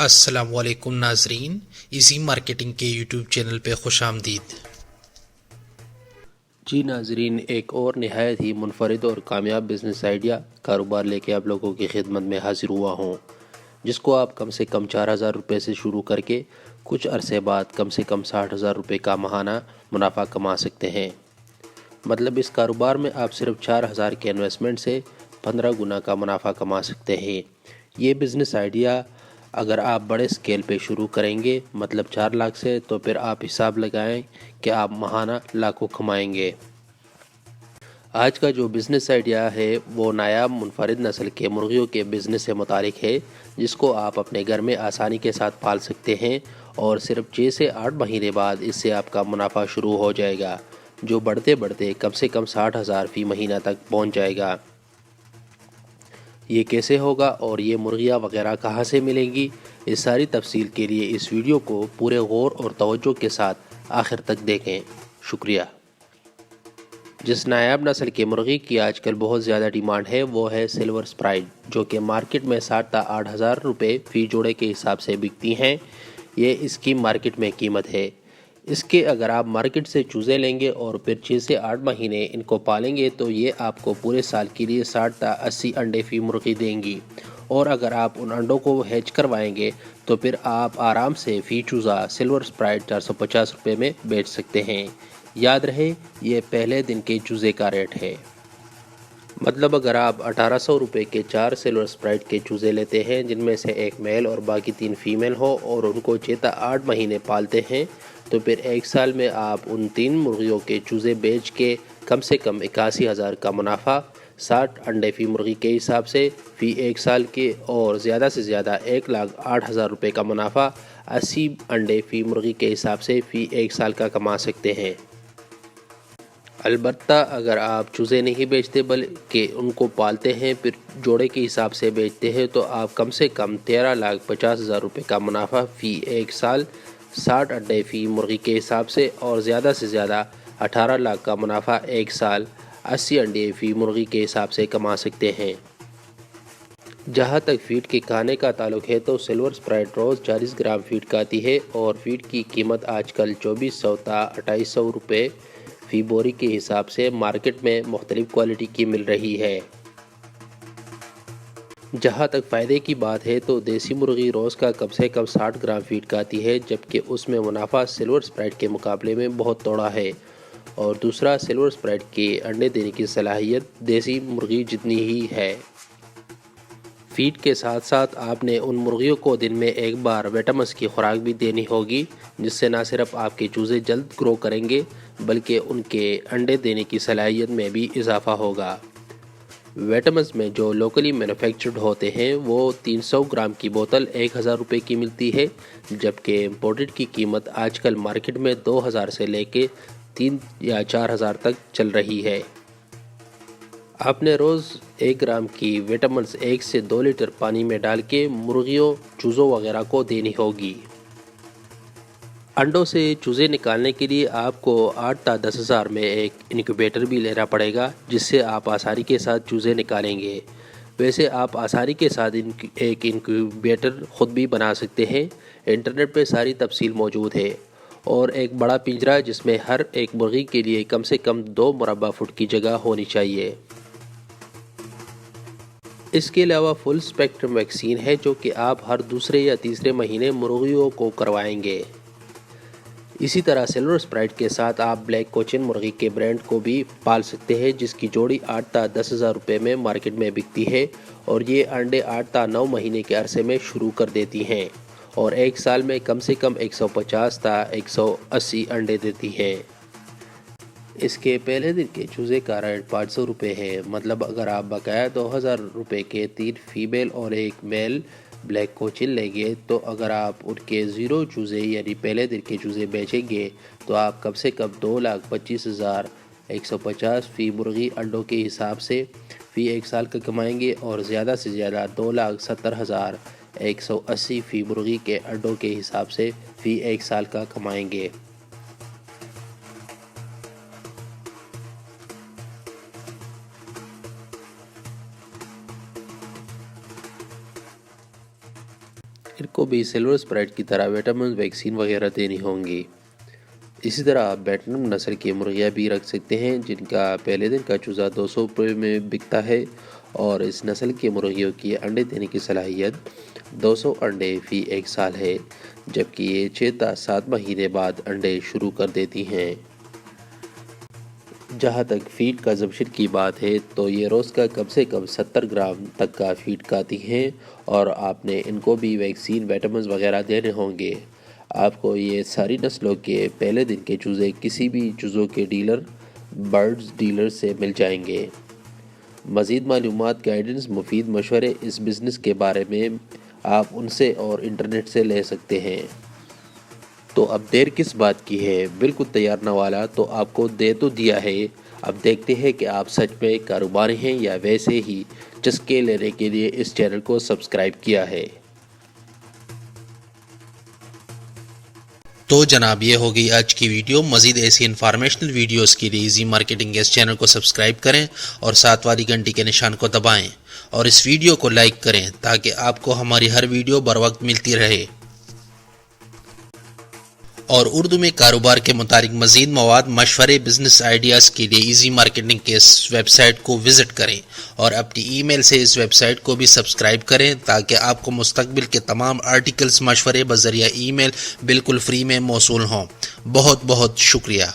السلام علیکم ناظرین، ایزی مارکیٹنگ کے یوٹیوب چینل پہ خوش آمدید۔ جی ناظرین، ایک اور نہایت ہی منفرد اور کامیاب بزنس آئیڈیا کاروبار لے کے آپ لوگوں کی خدمت میں حاضر ہوا ہوں، جس کو آپ کم سے کم 4,000 روپے سے شروع کر کے کچھ عرصے بعد کم سے کم 60,000 روپے کا ماہانہ منافع کما سکتے ہیں۔ مطلب اس کاروبار میں آپ صرف 4,000 کے انویسٹمنٹ سے 15 گنا کا منافع کما سکتے ہیں۔ یہ بزنس آئیڈیا اگر آپ بڑے سکیل پہ شروع کریں گے، مطلب 4 لاکھ سے، تو پھر آپ حساب لگائیں کہ آپ ماہانہ لاکھوں کمائیں گے۔ آج کا جو بزنس آئیڈیا ہے وہ نایاب منفرد نسل کے مرغیوں کے بزنس سے متعلق ہے، جس کو آپ اپنے گھر میں آسانی کے ساتھ پال سکتے ہیں، اور صرف 6 سے 8 مہینے بعد اس سے آپ کا منافع شروع ہو جائے گا، جو بڑھتے بڑھتے کم سے کم 60,000 فی مہینہ تک پہنچ جائے گا۔ یہ کیسے ہوگا اور یہ مرغیاں وغیرہ کہاں سے ملیں گی، اس ساری تفصیل کے لیے اس ویڈیو کو پورے غور اور توجہ کے ساتھ آخر تک دیکھیں۔ شکریہ۔ جس نایاب نسل کے مرغی کی آج کل بہت زیادہ ڈیمانڈ ہے وہ ہے سلور اسپرائٹ، جو کہ مارکیٹ میں 60 تا 8,000 روپے فی جوڑے کے حساب سے بکتی ہیں۔ یہ اس کی مارکیٹ میں قیمت ہے۔ اس کے اگر آپ مارکیٹ سے چوزے لیں گے اور پھر 6 سے 8 مہینے ان کو پالیں گے تو یہ آپ کو پورے سال کے لیے 60 تا 80 انڈے فی مرغی دیں گی، اور اگر آپ ان انڈوں کو ہیچ کروائیں گے تو پھر آپ آرام سے فی چوزا سلور اسپرائٹ 450 روپے میں بیچ سکتے ہیں۔ یاد رہے، یہ پہلے دن کے چوزے کا ریٹ ہے۔ مطلب اگر آپ 1,800 روپے کے 4 سلور اسپرائٹ کے چوزے لیتے ہیں، جن میں سے ایک میل اور باقی 3 فیمیل ہو، اور ان کو 6 تا 8 مہینے پالتے ہیں، تو پھر ایک سال میں آپ ان 3 مرغیوں کے چوزے بیچ کے کم سے کم 81,000 کا منافع 60 انڈے فی مرغی کے حساب سے فی ایک سال کے، اور زیادہ سے زیادہ 1,08,000 روپے کا منافع 80 انڈے فی مرغی کے حساب سے فی ایک سال کا کما سکتے ہیں۔ البتہ اگر آپ چوزے نہیں بیچتے بلکہ ان کو پالتے ہیں، پھر جوڑے کے حساب سے بیچتے ہیں، تو آپ کم سے کم 13,50,000 روپے کا منافع فی ایک سال 60 انڈے فی مرغی کے حساب سے، اور زیادہ سے زیادہ 18 لاکھ کا منافع ایک سال 80 انڈے فی مرغی کے حساب سے کما سکتے ہیں۔ جہاں تک فیڈ کے کھانے کا تعلق ہے تو سلور اسپرائٹ روز 40 گرام فیڈ کھاتی ہے، اور فیڈ کی قیمت آج کل 2,400 تا 2,800 روپے فی بوری کے حساب سے مارکیٹ میں مختلف کوالٹی کی مل رہی ہے۔ جہاں تک فائدے کی بات ہے تو دیسی مرغی روز کا کم سے کم 60 گرام فیڈ کھاتی ہے، جبکہ اس میں منافع سلور اسپرائٹ کے مقابلے میں بہت توڑا ہے، اور دوسرا سلور اسپرائٹ کے انڈے دینے کی صلاحیت دیسی مرغی جتنی ہی ہے۔ فیڈ کے ساتھ ساتھ آپ نے ان مرغیوں کو دن میں ایک بار وٹامنس کی خوراک بھی دینی ہوگی، جس سے نہ صرف آپ کے چوزے جلد گرو کریں گے بلکہ ان کے انڈے دینے کی صلاحیت میں بھی اضافہ ہوگا۔ وٹامنس میں جو لوکلی مینوفیکچرڈ ہوتے ہیں وہ 300 گرام کی بوتل 1,000 روپے کی ملتی ہے، جبکہ امپورٹڈ کی قیمت آج کل مارکیٹ میں 2,000 سے لے کے 3 یا 4,000 تک چل رہی ہے۔ آپ نے روز 1 گرام کی وٹامنس 1 سے 2 لیٹر پانی میں ڈال کے مرغیوں، چوزوں وغیرہ کو دینی ہوگی۔ انڈوں سے چوزے نکالنے کے لیے آپ کو 8 تا 10,000 میں ایک انکیوبیٹر بھی لینا پڑے گا، جس سے آپ آسانی کے ساتھ چوزے نکالیں گے۔ ویسے آپ آسانی کے ساتھ ایک انکیوبیٹر خود بھی بنا سکتے ہیں، انٹرنیٹ پہ ساری تفصیل موجود ہے، اور ایک بڑا پنجرہ جس میں ہر ایک مرغی کے لیے کم سے کم 2 مربع فٹ کی جگہ ہونی چاہیے۔ اس کے علاوہ فل اسپیکٹرم ویکسین ہے، جو کہ آپ ہر دوسرے یا تیسرے مہینے مرغیوں کو کروائیں گے۔ اسی طرح سلور اسپرائٹ کے ساتھ آپ بلیک کوچن مرغی کے برانڈ کو بھی پال سکتے ہیں، جس کی جوڑی 8 تا 10,000 روپے میں مارکیٹ میں بکتی ہے، اور یہ انڈے 8 تا 9 مہینے کے عرصے میں شروع کر دیتی ہیں، اور ایک سال میں کم سے کم 150 تا 180 انڈے دیتی ہیں۔ اس کے پہلے دن کے چوزے کا ریٹ 500 روپے ہے۔ مطلب اگر آپ بقایا 2,000 روپے کے 3 فیمیل اور ایک میل بلیک کوچن لیں گے، تو اگر آپ ان کے 0 چوزے یعنی پہلے دن کے چوزے بیچیں گے تو آپ کم سے کم 2,25,150 فی مرغی انڈوں کے حساب سے فی ایک سال کا کمائیں گے، اور زیادہ سے زیادہ 2,70,180 فی مرغی کے انڈوں کے حساب سے فی ایک سال کا کمائیں گے۔ ان کو بھی سلور اسپرائٹ کی طرح وٹامن ویکسین وغیرہ دینی ہوں گی۔ اسی طرح آپ بیٹنم نسل کی مرغیاں بھی رکھ سکتے ہیں جن کا پہلے دن کا چوزہ 200 روپے میں بکتا ہے، اور اس نسل کی مرغیوں کی انڈے دینے کی صلاحیت 200 انڈے فی ایک سال ہے، جبکہ یہ 6 تا 7 مہینے بعد انڈے شروع کر دیتی ہیں۔ جہاں تک فیڈ کنزمپشن کی بات ہے تو یہ روز کا کم سے کم 70 گرام تک کا فیڈ کھاتی ہیں، اور آپ نے ان کو بھی ویکسین وٹامنز وغیرہ دینے ہوں گے۔ آپ کو یہ ساری نسلوں کے پہلے دن کے چوزے کسی بھی چوزوں کے ڈیلر برڈز ڈیلر سے مل جائیں گے۔ مزید معلومات، گائیڈنس، مفید مشورے اس بزنس کے بارے میں آپ ان سے اور انٹرنیٹ سے لے سکتے ہیں۔ تو اب دیر کس بات کی ہے، بالکل تیار نوالا تو آپ کو دے تو دیا ہے، اب دیکھتے ہیں کہ آپ سچ میں کاروباری ہیں یا ویسے ہی چسکے لینے کے لیے اس چینل کو سبسکرائب کیا ہے۔ تو جناب یہ ہوگی آج کی ویڈیو۔ مزید ایسی انفارمیشنل ویڈیوز کے لیے ایزی مارکیٹنگ کے اس چینل کو سبسکرائب کریں اور ساتھ والی گھنٹی کے نشان کو دبائیں، اور اس ویڈیو کو لائک کریں تاکہ آپ کو ہماری ہر ویڈیو بر وقت ملتی رہے۔ اور اردو میں کاروبار کے متعلق مزید مواد، مشورے، بزنس آئیڈیاز کے لیے ایزی مارکیٹنگ کے اس ویب سائٹ کو وزٹ کریں، اور اپنی ای میل سے اس ویب سائٹ کو بھی سبسکرائب کریں تاکہ آپ کو مستقبل کے تمام آرٹیکلز، مشورے بذریعہ ای میل بالکل فری میں موصول ہوں۔ بہت بہت شکریہ۔